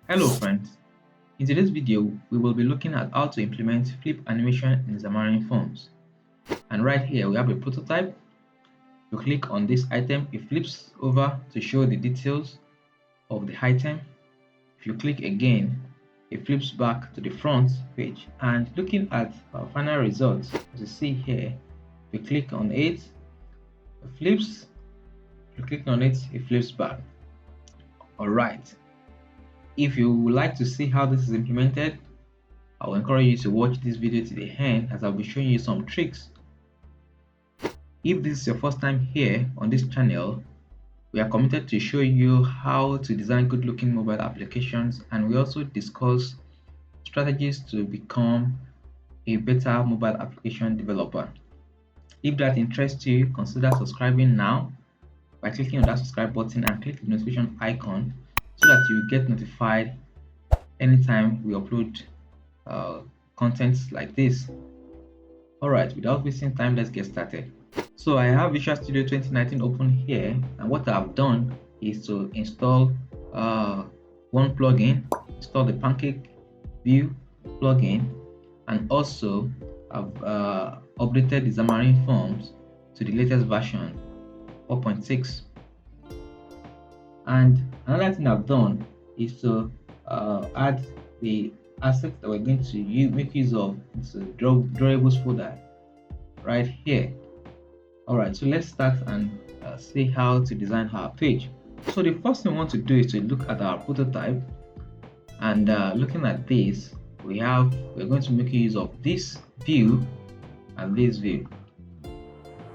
Hello friends, in today's video we will be looking at how to implement flip animation in Xamarin.Forms. And right here we have a prototype. You click on this item, it flips over to show the details of the item. If you click again, it flips back to the front page. And looking at our final results, as you see here, if you click on it, it flips. If you click on it, it flips back. Alright. If you would like to see how this is implemented, I will encourage you to watch this video to the end, as I'll be showing you some tricks. If this is your first time here on this channel, we are committed to show you how to design good looking mobile applications, and we also discuss strategies to become a better mobile application developer. If that interests you, consider subscribing now by clicking on that subscribe button and click the notification icon so that you get notified anytime we upload contents like this. Alright, without wasting time, let's get started. So I have Visual Studio 2019 open here, and what I've done is to install one plugin, install the 𝐭𝐴𝐳𝐵𝐞 plugin, and also I've updated the Xamarin.Forms to the latest version 4.6. And another thing I've done is to add the assets that we're going to make use of into the drawables folder right here. Alright, so let's start and see how to design our page. So the first thing we want to do is to look at our prototype, and looking at this, we're going to make use of this view and this view.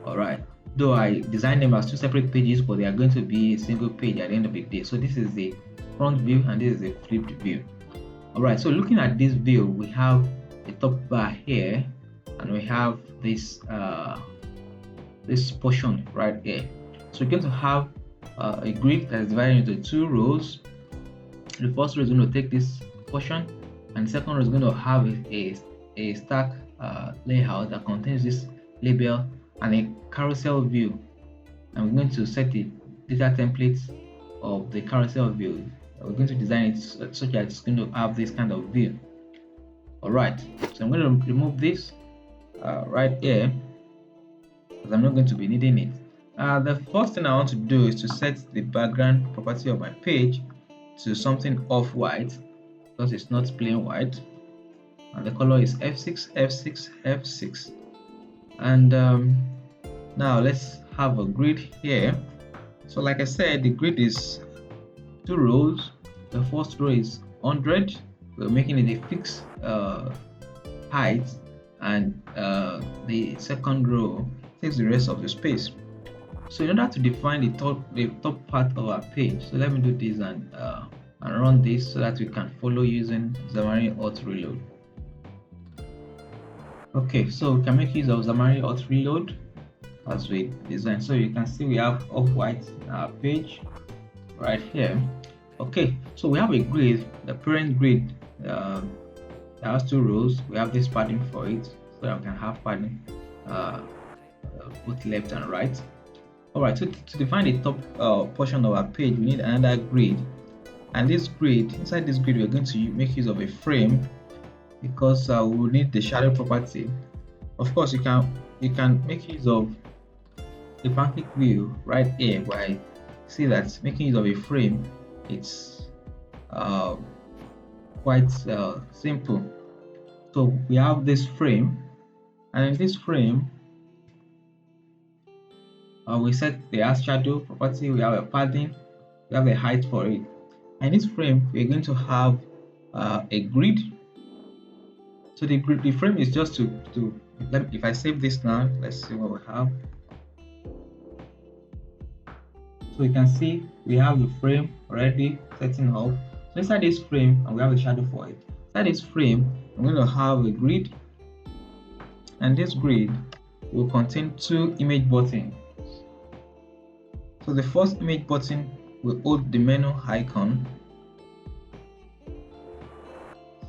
Alright, though I designed them as two separate pages, but they are going to be a single page at the end of the day. So this is the front view and this is the flipped view. Alright, so looking at this view, we have the top bar here, and we have this this portion right here. So we're going to have a grid that is divided into two rows. The first row is going to take this portion, and the second row is going to have a stack layout that contains this label and a carousel view. And we're going to set the data template of the carousel view. We're going to design it such that it's going to have this kind of view. Alright, so I'm going to remove this right here, because I'm not going to be needing it. The first thing I want to do is to set the background property of my page to something off-white, because it's not plain white, and the color is F6, F6, F6. And now let's have a grid here. So like I said, the grid is two rows. The first row is 100. We're making it a fixed height, and the second row takes the rest of the space. So in order to define the top part of our page, so let me do this and run this so that we can follow using Xamarin Auto Reload. Okay, so we can make use of Xamarin Auto Reload as we design. So you can see we have off-white page right here. Okay, so we have a grid, the parent grid that has two rows. We have this padding for it, so that we can have padding both left and right. Alright, so to define the top portion of our page, we need another grid, and this grid, inside this grid, we're going to make use of a frame, because we will need the shadow property. Of course, you can make use of the 𝐭𝐴𝐳𝐵𝐞 view right here, where I see that making use of a frame, it's quite simple. So we have this frame, and in this frame we set the as shadow property, we have a padding, we have a height for it. And in this frame, we're going to have a grid. So the frame is just if I save this now, let's see what we have. So you can see we have the frame already setting up. So inside this frame, and we have a shadow for it. Inside this frame, I'm going to have a grid, and this grid will contain two image buttons. So the first image button will hold the menu icon.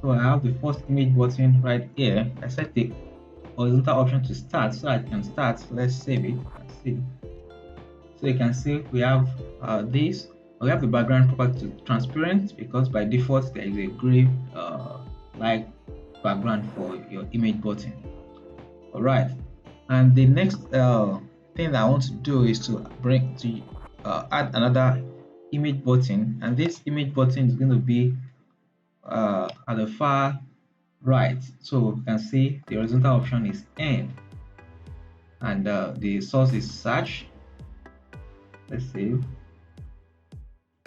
So I have the first image button right here. I set the horizontal option to start, so I can start. Let's save it and see. So you can see we have this, We have the background property to transparent because by default there is a gray light background for your image button. All right, and the next thing that I want to do is to add another image button, and this image button is going to be at the far right. So you can see the horizontal option is N, and the source is search. Let's save.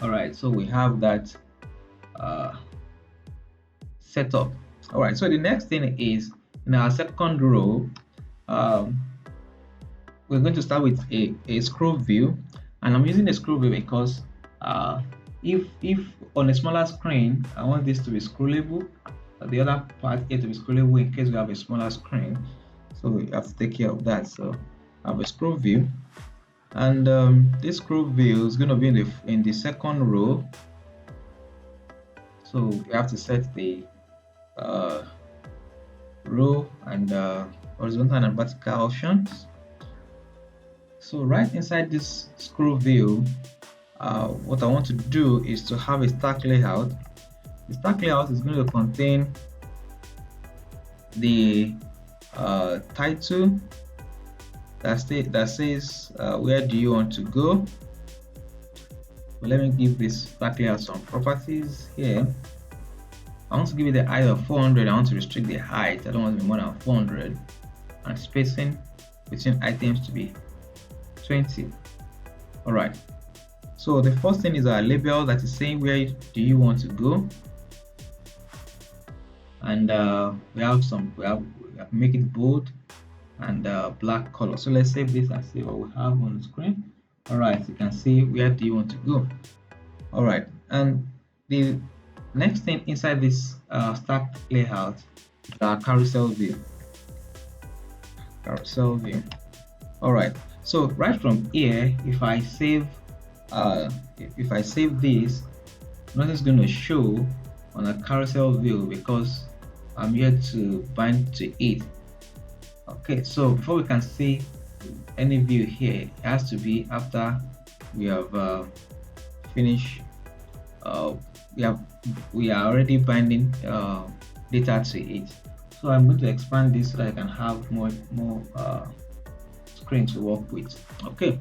All right, so we have that set up. All right, so the next thing is in our second row, we're going to start with a scroll view, and I'm using a scroll view because if on a smaller screen I want this to be scrollable, the other part here to be scrollable in case we have a smaller screen, so we have to take care of that. So I have a scroll view, and this scroll view is going to be in the second row, so we have to set the row and horizontal and vertical options. So right inside this scroll view, what I want to do is to have a stack layout. The stack layout is going to contain the title that says where do you want to go. But let me give this stack layout some properties here. I want to give it the height of 400. I want to restrict the height. I don't want to be more than 400, and spacing between items to be 20. All right, so the first thing is our label that is saying where do you want to go, and we have make it bold and black color. So let's save this and see what we have on the screen. All right, you can see where do you want to go. All right, and the next thing inside this stack layout is our carousel view. All right, so right from here, if I save this, nothing's going to show on a carousel view because I'm here to bind to it. Okay, so before we can see any view here, it has to be after we have finished. We are already binding data to it. So I'm going to expand this so that I can have more screen to work with. Okay,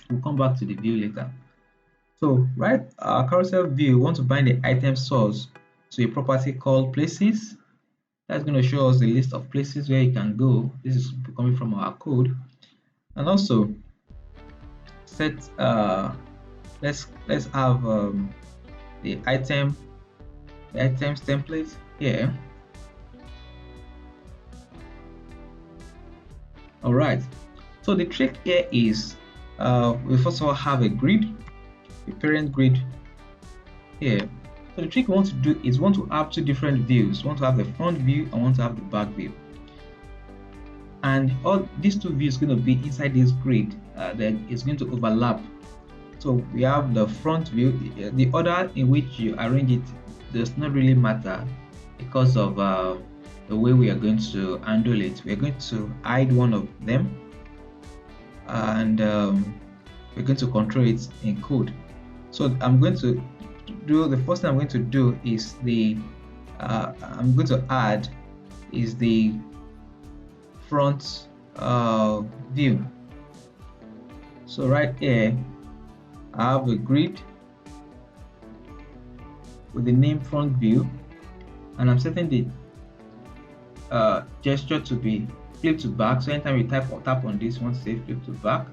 we'll come back to the view later. So right, our carousel view, we want to bind the item source to a property called places. That's going to show us the list of places where you can go. This is coming from our code. And also set let's have the items template here. All right, so the trick here is we first of all have a grid, a parent grid here. So the trick we want to do is we want to have two different views. We want to have the front view and want to have the back view, and all these two views are going to be inside this grid. Then it's going to overlap. So we have the front view. The order in which you arrange it does not really matter because of the way we are going to handle it. We are going to hide one of them, and we're going to control it in code. So I'm going to do the first thing I'm going to do is I'm going to add is the front view. So right here I have a grid with the name front view, and I'm setting the gesture to be flip to back. So anytime you tap on this, you want to say flip to back.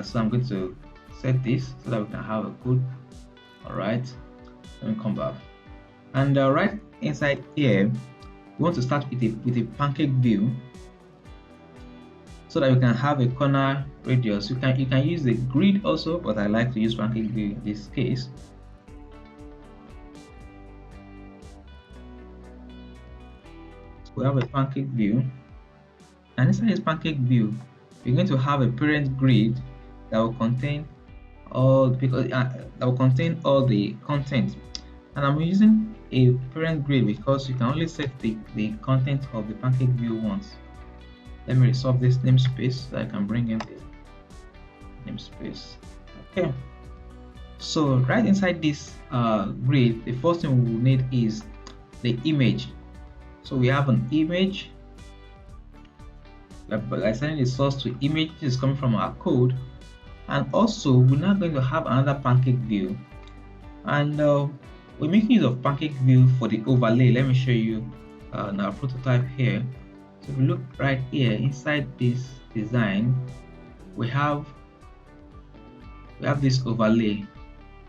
So I'm going to set this so that we can have a good. All right, let me come back, and right inside here we want to start with a pancake view so that you can have a corner radius. You can use the grid also, but I like to use pancake view in this case. So we have a pancake view, and inside this pancake view we're going to have a parent grid that will contain all the content, and I'm using a parent grid because you can only set the content of the pancake view once. Let me resolve this namespace so I can bring in the namespace. Okay, So right inside this grid, the first thing we will need is the image. So we have an image, by assigning the source to image. This is coming from our code, and also we're now going to have another pancake view, and we're making use of pancake view for the overlay. Let me show you in our prototype here. So if you look right here inside this design, we have this overlay.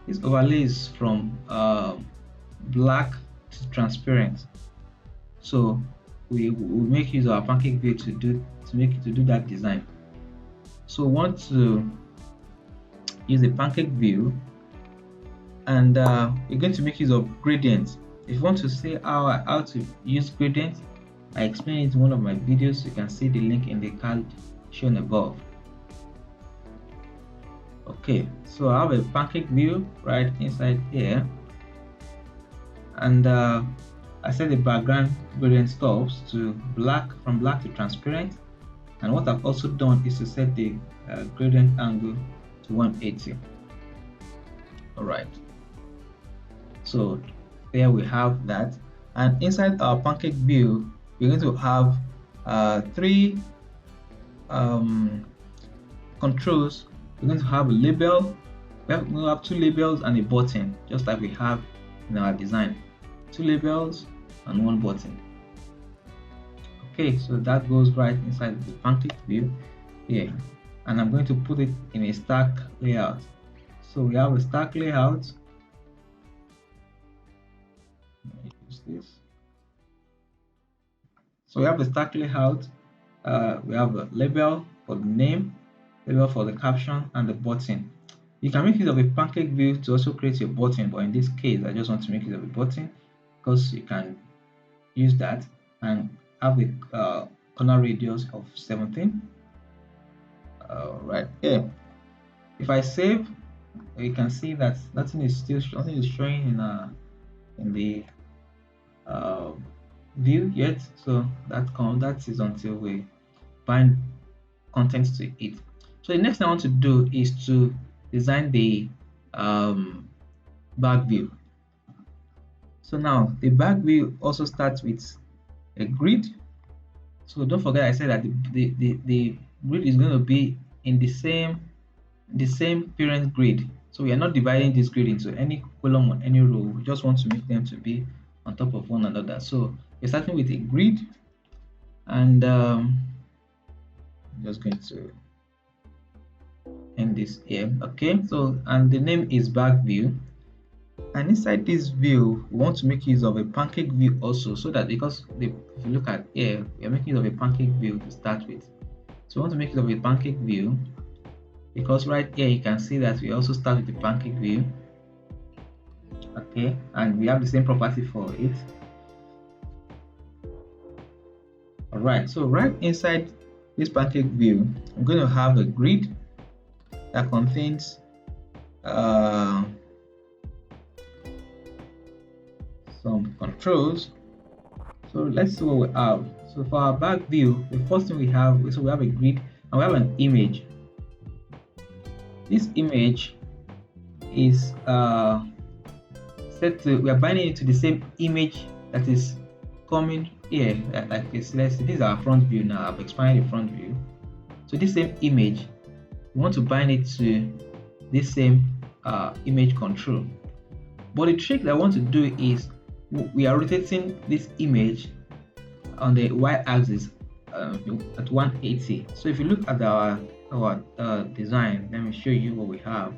This overlay is from black to transparent. So we make use of our pancake view to do that design. So we want to use a pancake view, and we're going to make use of gradients. If you want to see how to use gradients, I explained it in one of my videos. You can see the link in the card shown above. Okay, so I have a pancake view right inside here, and I set the background gradient stops to black, from black to transparent. And what I've also done is to set the gradient angle to 180. All right, so there we have that. And inside our pancake view, we're going to have three controls. We're going to have a label. We'll have two labels and a button, just like we have in our design. Two labels and one button. Okay, so that goes right inside the pancake view here, and I'm going to put it in a stack layout. So we have a stack layout. Use this. So we have a stack layout. We have a label for the name, label for the caption, and the button. You can make use of a pancake view to also create your button, but in this case, I just want to make use of a button because you can use that and have the corner radius of 17. Right here. If I save, you can see that nothing is showing in the view yet. So that is until we bind content to it. So the next thing I want to do is to design the back view. So now the back view also starts with a grid. So don't forget I said that the grid is going to be in the same parent grid. So we are not dividing this grid into any column or any row. We just want to make them to be on top of one another. So we're starting with a grid, and I'm just going to end this here. Okay, so and the name is back view, and inside this view we want to make use of a pancake view also, so that because if you look at here, we are making use of a pancake view to start with. So we want to make use of a pancake view because right here you can see that we also start with the pancake view. Okay, and we have the same property for it. All right, so right inside this pancake view, I'm going to have a grid that contains some controls. So let's see what we have. So for our back view, the first thing we have is we have a grid and we have an image. This image is set to, we are binding it to the same image that is coming here. Like this, let's see, this is our front view now. I've expanded the front view. So this same image, we want to bind it to this same image control. But the trick that I want to do is we are rotating this image on the y-axis at 180. So if you look at our design, let me show you what we have.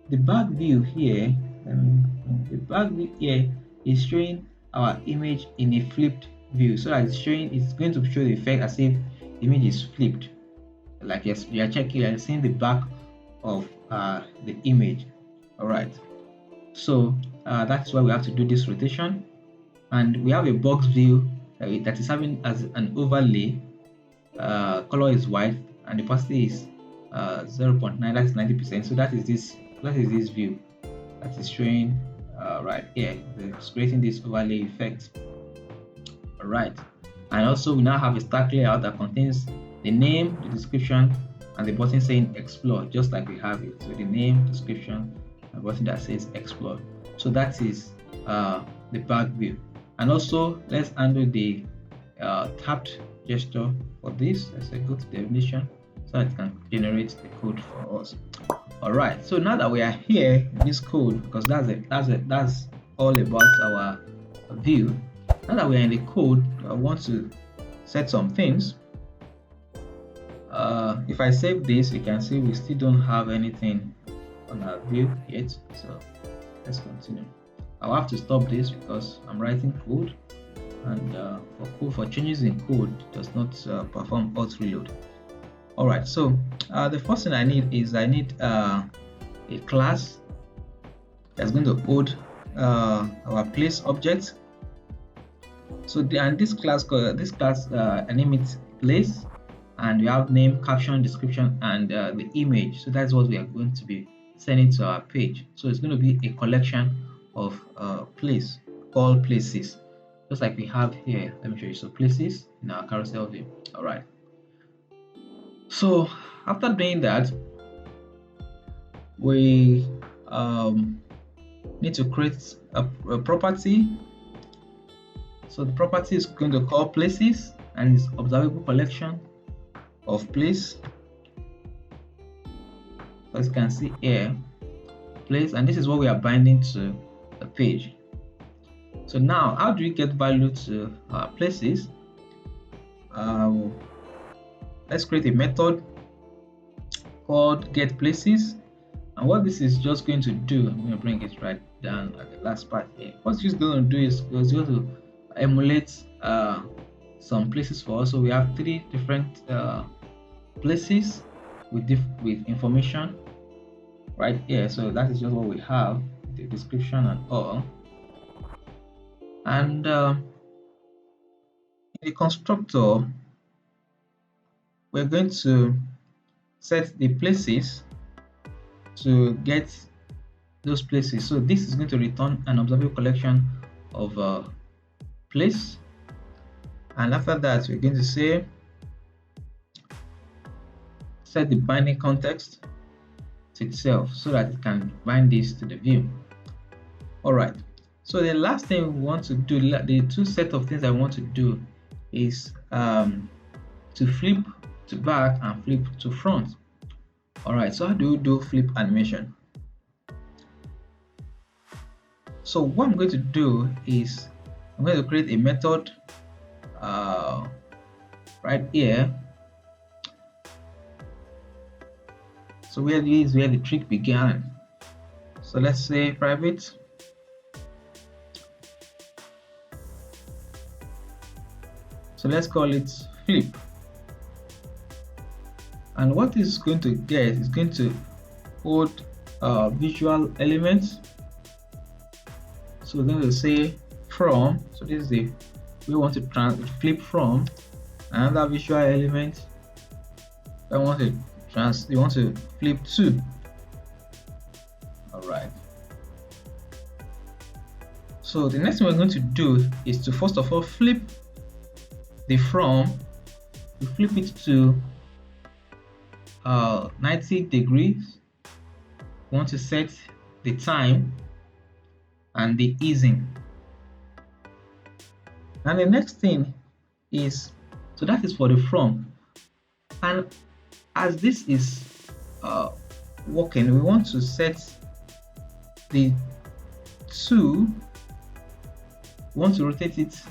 The back view here, the back view here is showing our image in a flipped view. So that it's going to show the effect as if the image is flipped. Like yes, you are checking and seeing the back of the image. All right. So that's why we have to do this rotation, and we have a box view that is having as an overlay. Color is white and the opacity is 0.9. That's 90%. So that is this view that is showing right here. It's creating this overlay effect. All right, and also we now have a stack layout that contains the name, the description, and the button saying explore, just like we have it. So the name, description, a button that says explore. So that is the back view. And also let's undo the tapped gesture for this. Let's say go to definition so that it can generate the code for us. All right, so now that we are here in this code, because that's all about our view. Now that we are in the code, I want to set some things. If I save this, you can see we still don't have anything on our view yet. So let's continue. I'll have to stop this because I'm writing code, and for changes in code, it does not perform auto reload. All right, so the first thing I need is a class that's going to hold our place object. So this class I name it place, and we have name, caption, description, and the image. So that's what we are going to be sending to our page. So it's going to be a collection of place, all places, just like we have here. Let me show you. So places in our carousel view. All right. So after doing that, we need to create a property. So the property is going to call places, and it's observable collection of place. So as you can see here, place, and this is what we are binding to the page. So now, how do we get value to our places? Let's create a method called getPlaces, and what this is just going to do, I'm going to bring it right down at the last part here. What it's going to do is it's going to emulate some places for us. So we have 3 different places with information right here. So that is just what we have, the description and all. And in the constructor, we're going to set the places to get those places. So this is going to return an observable collection of place, and after that we're going to say set the binding context to itself so that it can bind this to the view. All right, so the last thing we want to do, the 2 set of things I want to do is to flip to back and flip to front. All right, so how do you do flip animation? So what I'm going to do is I'm going to create a method right here. So where the trick began. So let's say private. So let's call it flip. And what this is going to get is going to hold visual elements. So we're going to say from. So this is the we want to flip from another visual element. I want to flip to. All right. So the next thing we're going to do is to first of all flip the from. We flip it to 90 degrees. We want to set the time and the easing. And the next thing is, so that is for the from. And as this is working, we want to set the to, we want to rotate it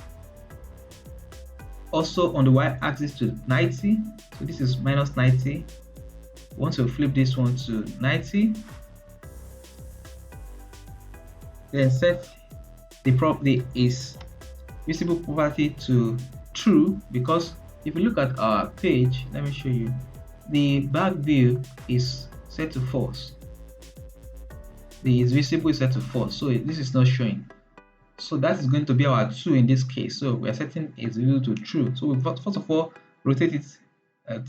also on the y-axis to 90. So this is minus 90. We want to flip this one to 90. Then set the property is visible property to true, because if you look at our page, let me show you, the back view is set to false. The is visible is set to false, so this is not showing. So that is going to be our 2 in this case. So we are setting is visible to true. So we first of all rotate it at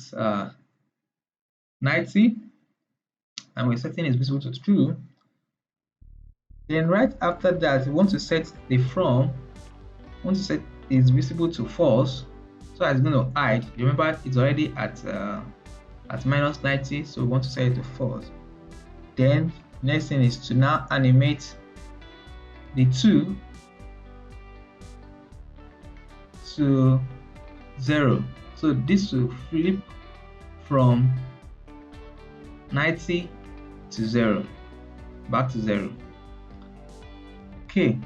90, and we're setting is visible to true. Then right after that, we want to set the from. We want to set is visible to false, so it's going to hide. Remember, it's already at minus 90, so we want to set it to false. Then next thing is to now animate the 2 to 0. So this will flip from 90 to 0, back to 0. Okay,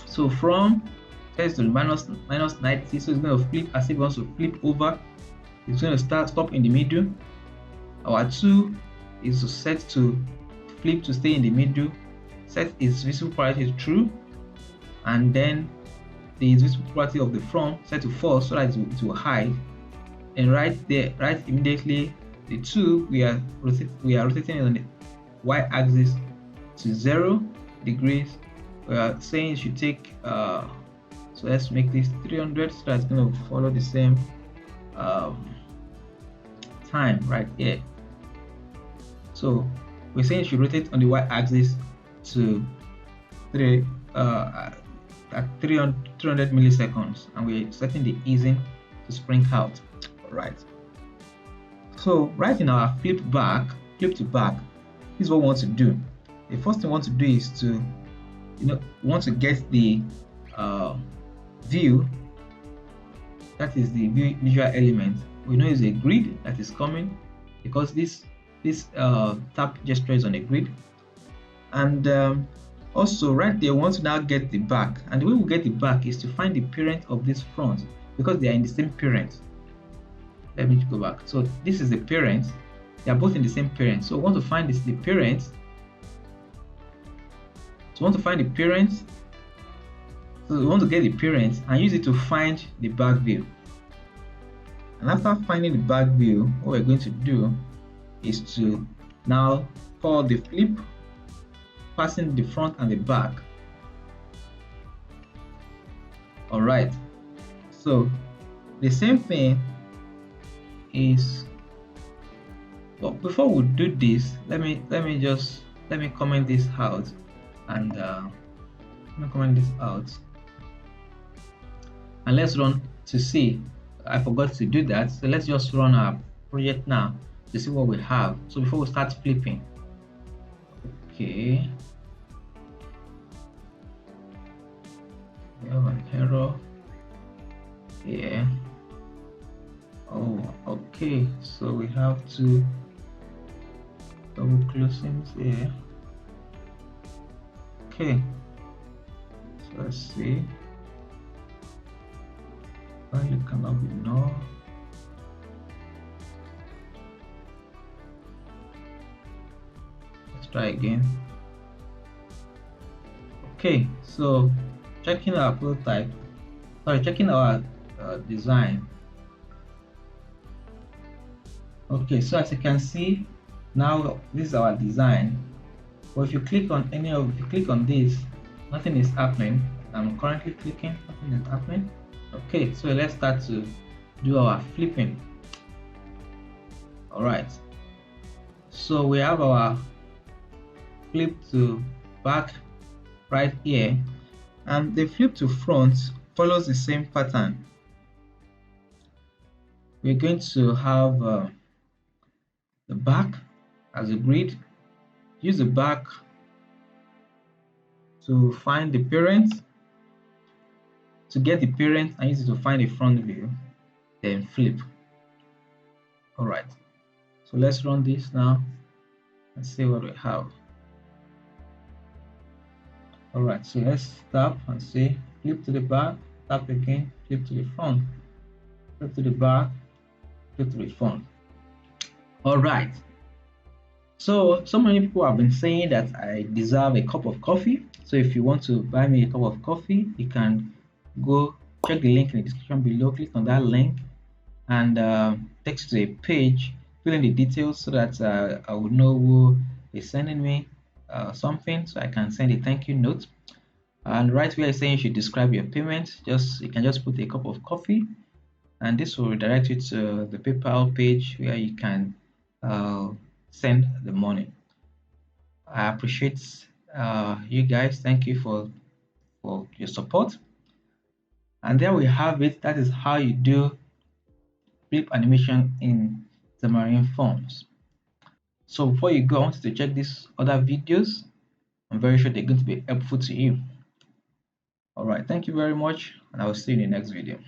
so from to minus 90, so it's going to flip as if it wants to flip over. It's going to stop in the middle. Our 2 is set to flip to stay in the middle. Set its visible property to true, and then the visible property of the front set to false so that it will hide. And right immediately, the 2 we are rotating on the y-axis to 0 degrees. We are saying it should take so let's make this 300, so that's going to follow the same time right here. So we're saying it should rotate on the y-axis to at 300 milliseconds, and we're setting the easing to spring out. All right. So right in our flip to back, this is what we want to do. The first thing we want to do is to, we want to get the view, that is the visual element. We know it's a grid that is coming because this tap gesture is on a grid. And also right there, we want to now get the back, and the way we get the back is to find the parent of this front because they are in the same parent. Let me go back. So this is the parent, they are both in the same parent. So we want to find the parent. So we want to find the parent. So we want to get the parent and use it to find the back view. And after finding the back view, what we're going to do is to now call the flip, passing the front and the back. All right. So the same thing is, well, before we do this, let me comment this out, and and let's run to see. I forgot to do that, so let's just run our project now to see what we have. So before we start flipping, okay, we have an error here. Oh, okay, so we have to double closings here. Okay, so let's see. Value cannot be null. Let's try again. Okay, so checking our prototype, checking our design. Okay, so as you can see, now this is our design. But if you click on this, nothing is happening. I'm currently clicking, nothing is happening. Okay, so let's start to do our flipping. All right, so we have our flip to back right here, and the flip to front follows the same pattern. We're going to have the back as a grid. Use the back to find the parent, to get the parent, and use it to find the front view, then flip. All right, so let's run this now and see what we have. All right, so let's tap and see, flip to the back, tap again, flip to the front, flip to the back, flip to the front. All right, so many people have been saying that I deserve a cup of coffee. So if you want to buy me a cup of coffee, you can go check the link in the description below, click on that link, and text to a page, fill in the details so that I will know who is sending me something, so I can send a thank you note. And right where it's saying you should describe your payment, you can just put a cup of coffee, and this will redirect you to the PayPal page where you can send the money. I appreciate you guys. Thank you for your support. And there we have it. That is how you do flip animation in Xamarin.Forms. So before you go, I want you to check these other videos. I'm very sure they're going to be helpful to you. All right, thank you very much, and I will see you in the next video.